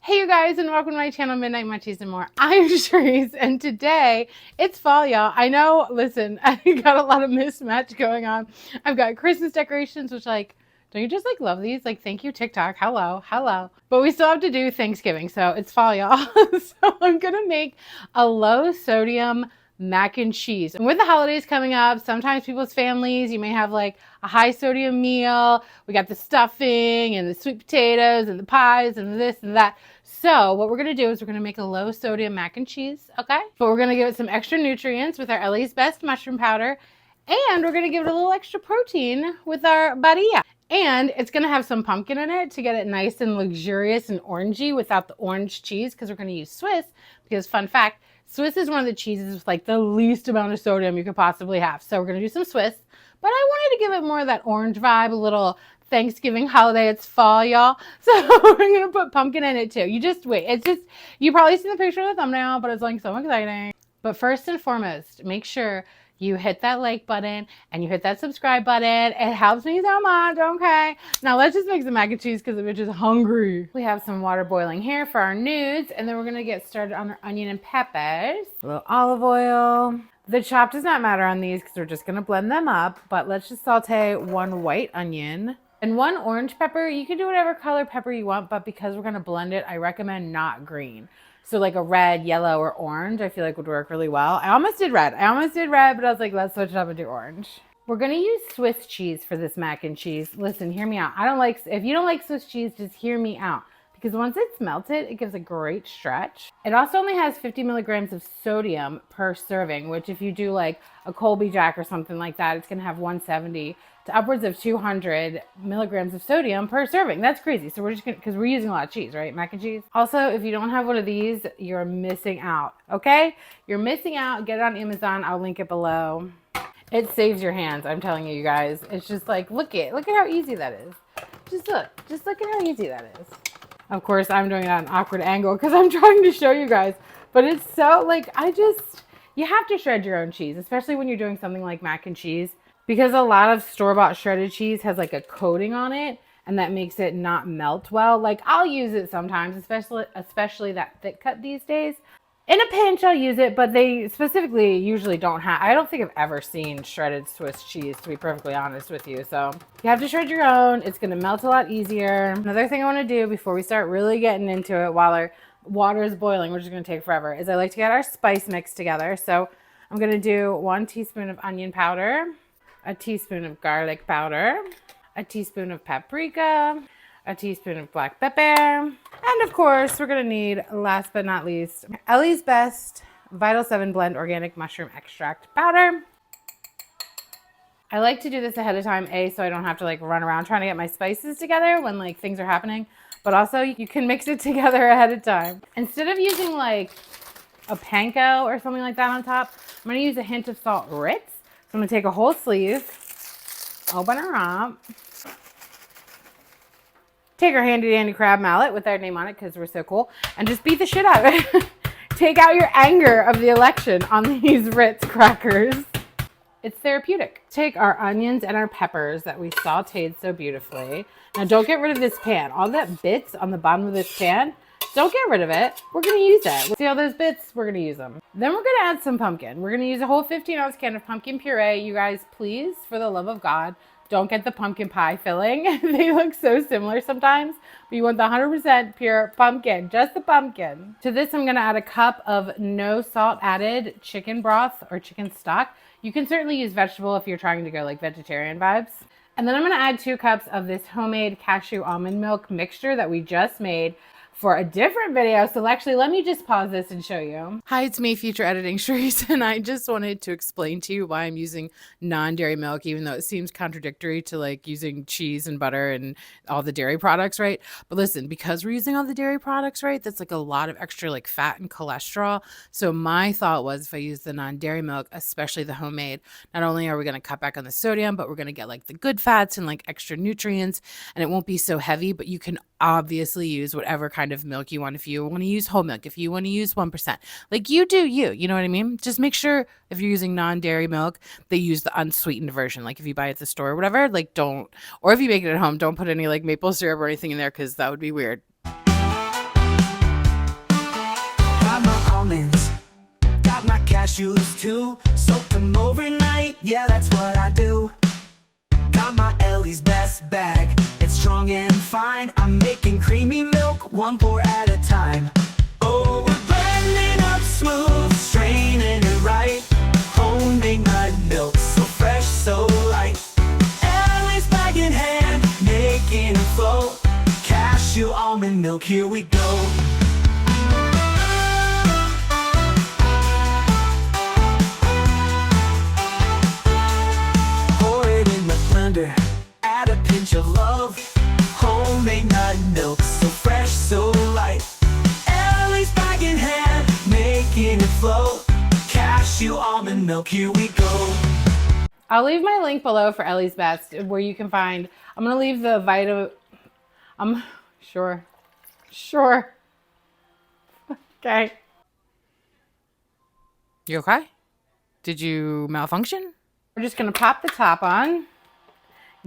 Hey you guys, and welcome to my channel, Midnight Munchies and More. I'm Sharice, and today it's fall, y'all. I know, listen, I got a lot of mismatch going on. I've got Christmas decorations, which don't you just love these? Thank you, TikTok. Hello, hello. But we still have to do Thanksgiving, so it's fall, y'all. So I'm gonna make a low sodium mac and cheese. And with the holidays coming up, sometimes people's families, you may have a high sodium meal. We got the stuffing and the sweet potatoes and the pies and this and that. So what we're going to do is we're going to make a low sodium mac and cheese, okay? But we're going to give it some extra nutrients with our Ellie's Best mushroom powder. And we're going to give it a little extra protein with our barilla. And it's going to have some pumpkin in it to get it nice and luxurious and orangey without the orange cheese, because we're going to use Swiss. Because fun fact, Swiss is one of the cheeses with the least amount of sodium you could possibly have. So we're going to do some Swiss. But I wanted to give it more of that orange vibe, a little Thanksgiving holiday. It's fall, y'all. So we're going to put pumpkin in it too. You just wait. You probably seen the picture of the thumbnail, but it's so exciting. But first and foremost, make sure you hit that like button and you hit that subscribe button. It helps me so much, okay? Now let's just make some mac and cheese because the bitch is hungry. We have some water boiling here for our nudes, and then we're gonna get started on our onion and peppers. A little olive oil. The chop does not matter on these because we're just gonna blend them up, but let's just saute one white onion and one orange pepper. You can do whatever color pepper you want, but because we're gonna blend it, I recommend not green. So a red, yellow, or orange, I feel would work really well. I almost did red, but I was let's switch it up and do orange. We're gonna use Swiss cheese for this mac and cheese. Listen, hear me out. If you don't like Swiss cheese, just hear me out. Because once it's melted, it gives a great stretch. It also only has 50 milligrams of sodium per serving, which if you do a Colby Jack or something like that, it's gonna have 170 to upwards of 200 milligrams of sodium per serving. That's crazy. So we're just gonna, because we're using a lot of cheese, right? Mac and cheese. Also, if you don't have one of these, you're missing out, okay? You're missing out. Get it on Amazon. I'll link it below. It saves your hands, I'm telling you guys. It's just look at how easy that is. Just look at how easy that is. Of course, I'm doing it at an awkward angle because I'm trying to show you guys. But it's so, you have to shred your own cheese, especially when you're doing something like mac and cheese, because a lot of store-bought shredded cheese has a coating on it, and that makes it not melt well. I'll use it sometimes, especially that thick cut these days. In a pinch, I'll use it, but they specifically usually don't have. I don't think I've ever seen shredded Swiss cheese, to be perfectly honest with you. So you have to shred your own. It's going to melt a lot easier. Another thing I want to do before we start really getting into it, while our water is boiling, which is going to take forever, is I like to get our spice mix together. So I'm going to do 1 teaspoon of onion powder, a teaspoon of garlic powder, a teaspoon of paprika, a teaspoon of black pepper, and of course we're going to need, last but not least, Ellie's Best Vital 7 Blend Organic Mushroom Extract Powder. I like to do this ahead of time, so I don't have to run around trying to get my spices together when things are happening, but also you can mix it together ahead of time. Instead of using a panko or something like that on top, I'm going to use a hint of salt Ritz. So I'm going to take a whole sleeve, open her up, take our handy dandy crab mallet with our name on it because we're so cool, and just beat the shit out of it. Take out your anger of the election on these Ritz crackers. It's therapeutic. Take our onions and our peppers that we sauteed so beautifully. Now don't get rid of this pan. All that bits on the bottom of this pan, don't get rid of it. We're going to use it. See all those bits? We're going to use them. Then we're going to add some pumpkin. We're going to use a whole 15-ounce can of pumpkin puree. You guys, please, for the love of God, don't get the pumpkin pie filling. They look so similar sometimes, but you want the 100% pure pumpkin, just the pumpkin. To this, I'm going to add a cup of no salt added chicken broth or chicken stock. You can certainly use vegetable if you're trying to go vegetarian vibes. And then I'm going to add 2 cups of this homemade cashew almond milk mixture that we just made for a different video. So actually, let me just pause this and show you. Hi, it's me, future editing Sharice, and I just wanted to explain to you why I'm using non-dairy milk, even though it seems contradictory to using cheese and butter and all the dairy products, right? But listen, because we're using all the dairy products, right, that's a lot of extra fat and cholesterol. So my thought was, if I use the non-dairy milk, especially the homemade, not only are we going to cut back on the sodium, but we're going to get the good fats and extra nutrients, and it won't be so heavy. But you can obviously use whatever kind of milk you want. If you want to use whole milk, if you want to use 1%, you do you know what I mean? Just make sure if you're using non-dairy milk, they use the unsweetened version. If you buy it at the store or whatever, don't, or if you make it at home, don't put any maple syrup or anything in there, because that would be weird. choose to soak them overnight, yeah, that's what I do. Got my Ellie's best bag, it's strong and fine. I'm making creamy milk, one pour at a time. Oh, we're blending up smooth, straining it right. Homemade nut milk, so fresh, so light. Ellie's bag in hand, making it flow. Cashew almond milk, here we go. Add a pinch of love. Homemade nut milk, so fresh, so light. Ellie's bag in hand, making it flow. Cashew almond milk, here we go. I'll leave my link below for Ellie's Best, where you can find, I'm going to leave the sure. Okay. You okay? Did you malfunction? We're just going to pop the top on.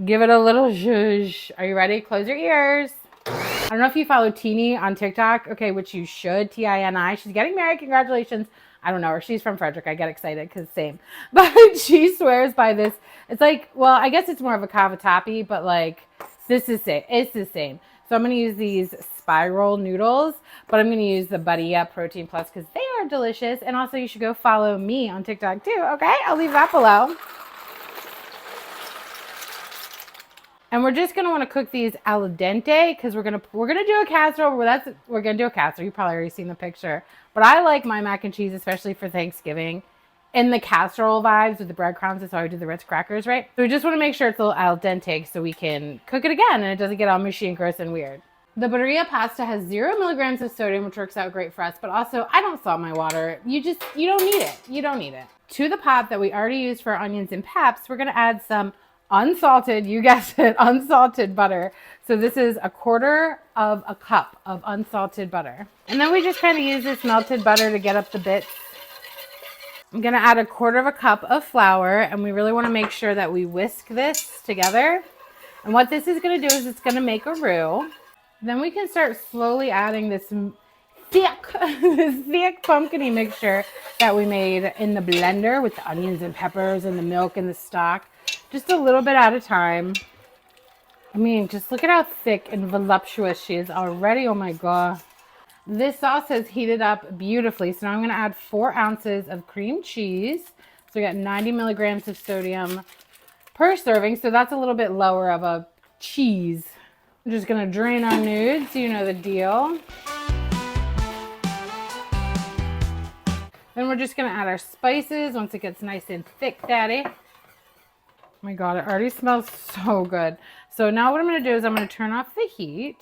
Give it a little zhuzh. Are you ready? Close your ears. I don't know if you follow Teeny on TikTok. Okay, which you should. T-I-N-I. She's getting married. Congratulations. I don't know her. She's from Frederick. I get excited because same. But she swears by this. It's like, well, I guess it's more of a cavatappi, but like this is it. It's the same. So I'm going to use these spiral noodles, but I'm going to use the Buddy Up Protein Plus because they are delicious. And also you should go follow me on TikTok too. Okay, I'll leave that below. And we're just gonna want to cook these al dente because we're gonna do a casserole. We're gonna do a casserole. You've probably already seen the picture, but I like my mac and cheese, especially for Thanksgiving, in the casserole vibes with the breadcrumbs. That's why we do the Ritz crackers, right? So we just want to make sure it's a little al dente so we can cook it again and it doesn't get all mushy and gross and weird. The birria pasta has 0 milligrams of sodium, which works out great for us. But also, I don't salt my water. You don't need it. You don't need it. To the pot that we already used for our onions and peps, we're gonna add some unsalted, you guessed it, unsalted butter. So this is 1/4 of a cup of unsalted butter. And then we just kind of use this melted butter to get up the bits. I'm going to add 1/4 of a cup of flour, and we really want to make sure that we whisk this together. And what this is going to do is it's going to make a roux. Then we can start slowly adding this thick pumpkin-y mixture that we made in the blender with the onions and peppers and the milk and the stock. Just a little bit at a time. I mean, just look at how thick and voluptuous she is already. Oh my God. This sauce has heated up beautifully. So now I'm going to add 4 ounces of cream cheese. So we got 90 milligrams of sodium per serving. So that's a little bit lower of a cheese. I'm just going to drain our nudes. You know the deal. Then we're just going to add our spices once it gets nice and thick, daddy. Oh my God, it already smells so good. So now what I'm going to do is I'm going to turn off the heat.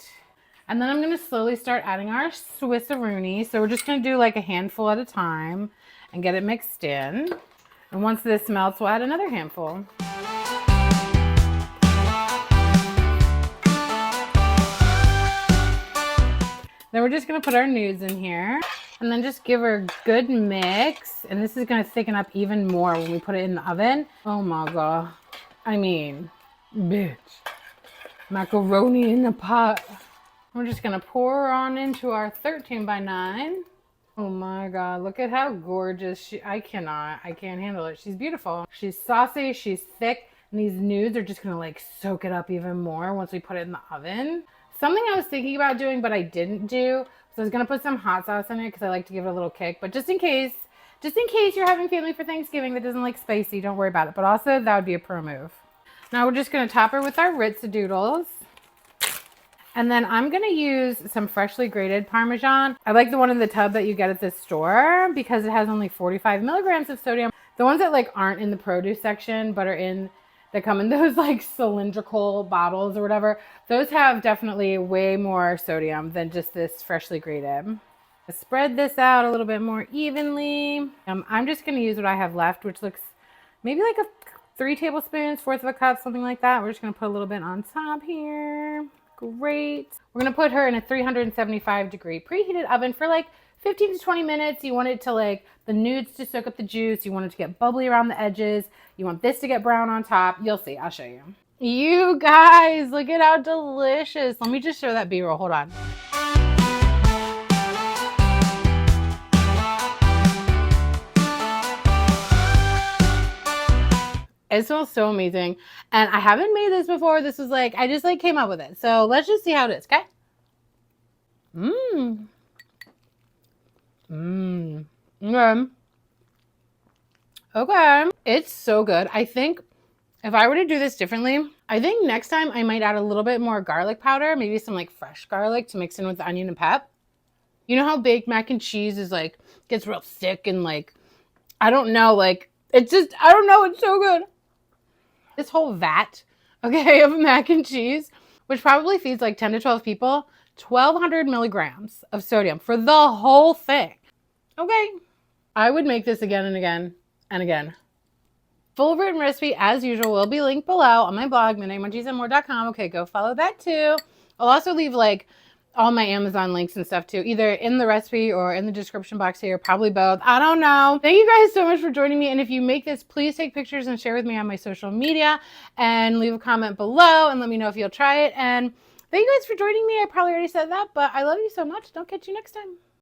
And then I'm going to slowly start adding our Swiss-a-rooney. So we're just going to do like a handful at a time and get it mixed in. And once this melts, we'll add another handful. Then we're just going to put our nudes in here. And then just give her a good mix. And this is going to thicken up even more when we put it in the oven. Oh my God. I mean, bitch. Macaroni in the pot. We're just going to pour her on into our 13 by 9. Oh my God. Look at how gorgeous she... I can't handle it. She's beautiful. She's saucy. She's thick. And these nudes are just going to like soak it up even more once we put it in the oven. Something I was thinking about doing, but I didn't do. So I was going to put some hot sauce in it because I like to give it a little kick. But just in case you're having family for Thanksgiving that doesn't like spicy, don't worry about it. But also, that would be a pro move. Now we're just going to top her with our Ritz doodles. And then I'm going to use some freshly grated Parmesan. I like the one in the tub that you get at the store because it has only 45 milligrams of sodium. The ones that like aren't in the produce section but are that come in those like cylindrical bottles or whatever, those have definitely way more sodium than just this freshly grated. Spread this out a little bit more evenly. I'm just going to use what I have left, which looks maybe like 3 tablespoons, 1/4 of a cup, something like that. We're just going to put a little bit on top here. Great. We're going to put her in a 375-degree preheated oven for like 15 to 20 minutes. You want it to like the nudes to soak up the juice. You want it to get bubbly around the edges. You want this to get brown on top. You'll see. I'll show you. You guys, look at how delicious. Let me just show that B-roll. Hold on. It smells so amazing. And I haven't made this before. This was like, I just like came up with it. So let's just see how it is, okay? Mmm. Mmm. Okay. Okay. It's so good. I think if I were to do this differently, I think next time I might add a little bit more garlic powder, maybe some like fresh garlic to mix in with the onion and pep. You know how baked mac and cheese is like, gets real thick and like, I don't know, like, it's just, I don't know, it's so good. This whole vat, okay, of mac and cheese, which probably feeds like 10 to 12 people, 1,200 milligrams of sodium for the whole thing. Okay. I would make this again and again and again. Full written recipe, as usual, will be linked below on my blog, midnightmunchiesandmore.com. Okay, go follow that too. I'll also leave like all my Amazon links and stuff too, either in the recipe or in the description box here, probably both. I don't know. Thank you guys so much for joining me. And if you make this, please take pictures and share with me on my social media and leave a comment below and let me know if you'll try it. And thank you guys for joining me. I probably already said that, but I love you so much. Don't catch you next time.